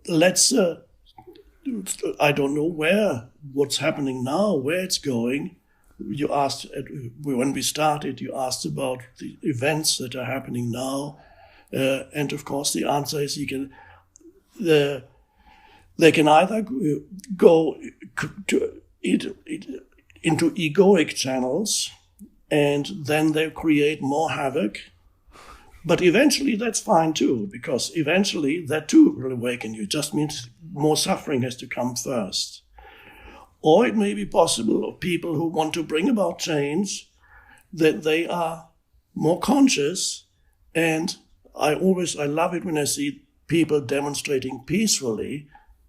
let's, I don't know what's happening now, where it's going. You asked, when we started, you asked about the events that are happening now. And of course, the answer is they can either go into egoic channels, and then they create more havoc. But eventually that's fine too, because eventually that too will awaken you. It just means more suffering has to come first. Or it may be possible of people who want to bring about change, that they are more conscious. And I love it when I see people demonstrating peacefully.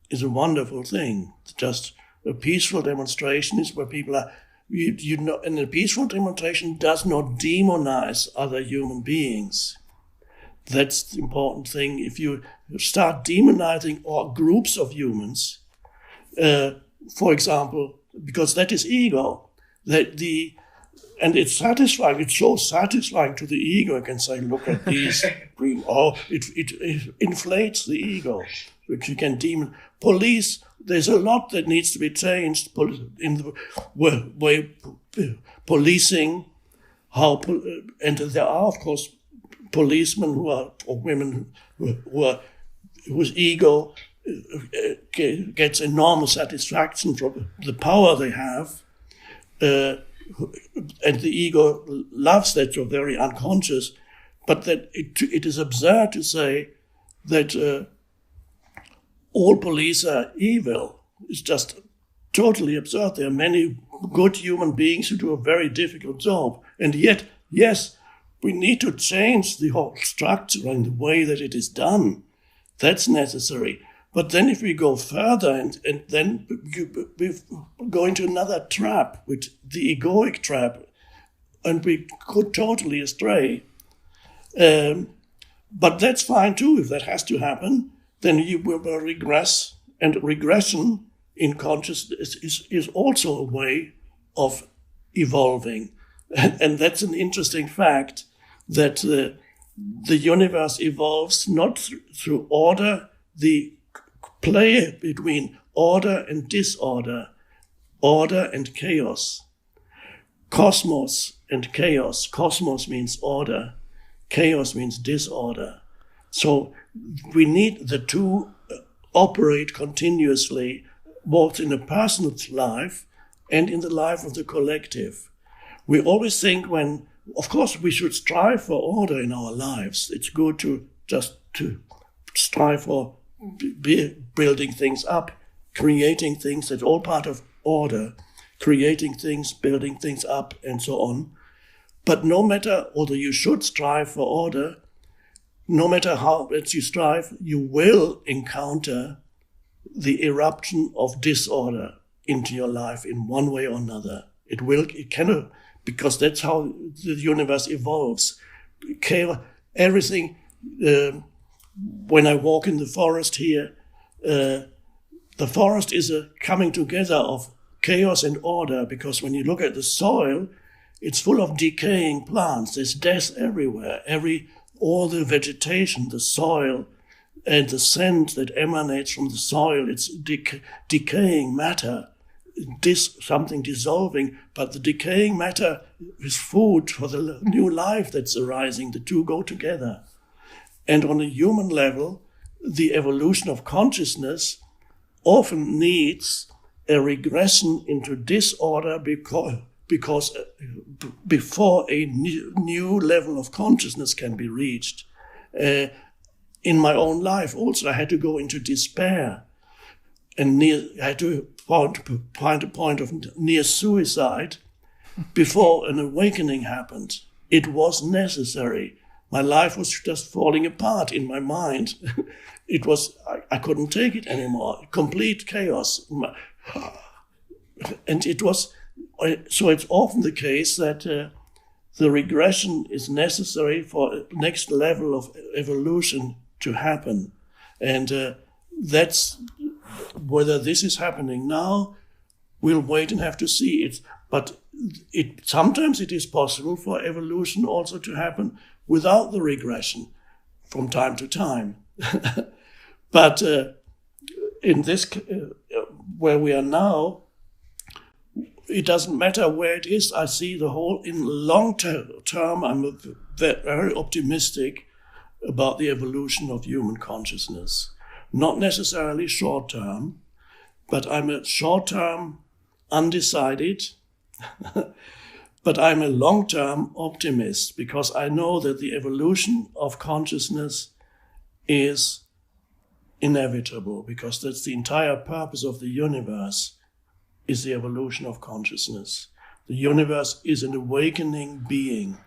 Is a wonderful thing. Just a peaceful demonstration is where people are, and a peaceful demonstration does not demonize other human beings. That's the important thing. If you start demonizing or groups of humans, for example, because that is ego, and it's satisfying. It's so satisfying to the ego. I can say, look at these. It inflates the ego. Which you can police. There's a lot that needs to be changed in the way policing. And there are, of course, policemen or women whose ego gets enormous satisfaction from the power they have. And the ego loves that. You're very unconscious, but that it is absurd to say that all police are evil. It's just totally absurd. There are many good human beings who do a very difficult job, and yet, yes, we need to change the whole structure and the way that it is done. That's necessary. But then if we go further and then we go into another trap, which the egoic trap, and we go totally astray. But that's fine too, if that has to happen, then you will regress. And regression in consciousness is also a way of evolving. And that's an interesting fact, that the universe evolves not through order, the play between order and disorder, order and chaos, cosmos and chaos. Cosmos means order, chaos means disorder. So we need the two operate continuously, both in a person's life and in the life of the collective. We always think of course, we should strive for order in our lives. It's good to strive for building things up, creating things. That's all part of order, creating things, building things up, and so on. But no matter, although you should strive for order, no matter how much you strive, you will encounter the eruption of disorder into your life in one way or another. It cannot, because that's how the universe evolves. Everything, when I walk in the forest here, the forest is a coming together of chaos and order, because when you look at the soil, it's full of decaying plants. There's death everywhere. All the vegetation, the soil, and the scent that emanates from the soil, it's decaying matter, something dissolving, but the decaying matter is food for the new life that's arising. The two go together. And on a human level, the evolution of consciousness often needs a regression into disorder because before a new level of consciousness can be reached. In my own life also, I had to go into despair, and I had to find a point of near suicide before an awakening happened. It was necessary. My life was just falling apart in my mind. I couldn't take it anymore. Complete chaos. And it was, so it's often the case that the regression is necessary for a next level of evolution to happen. And that's, whether this is happening now, we'll wait and have to see it. But sometimes it is possible for evolution also to happen without the regression from time to time. But in this, where we are now, it doesn't matter where it is. I see the whole, in long term, I'm very optimistic about the evolution of human consciousness. Not necessarily short term, but I'm a short term undecided, but I'm a long term optimist, because I know that the evolution of consciousness is inevitable, because that's the entire purpose of the universe, is the evolution of consciousness. The universe is an awakening being.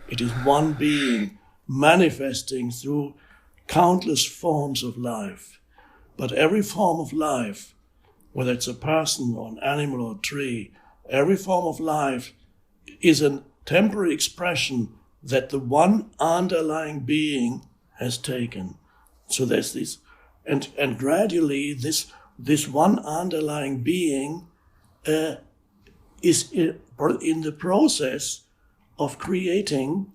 It is one being manifesting through countless forms of life. But every form of life, whether it's a person or an animal or a tree, every form of life is a temporary expression that the one underlying being has taken. So there's this, and gradually this one underlying being is in the process of creating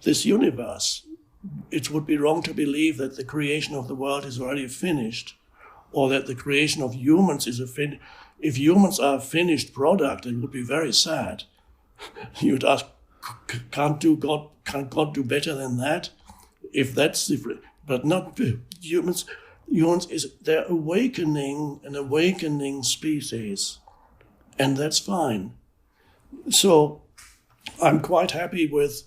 this universe. It would be wrong to believe that the creation of the world is already finished, or that the creation of humans is if humans are a finished product, it would be very sad. You'd ask, can't God do better than that? If that's the, but not humans. Humans they're an awakening species, and that's fine. So I'm quite happy with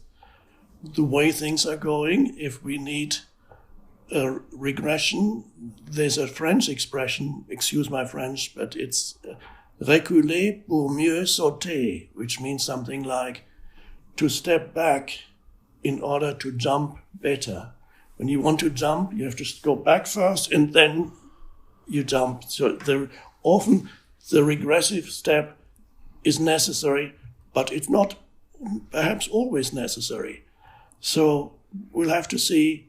the way things are going. If we need a regression, there's a French expression, excuse my French, but it's reculer pour mieux sauter, which means something like to step back in order to jump better. When you want to jump, you have to go back first and then you jump. So often the regressive step is necessary, but it's not perhaps always necessary. So we'll have to see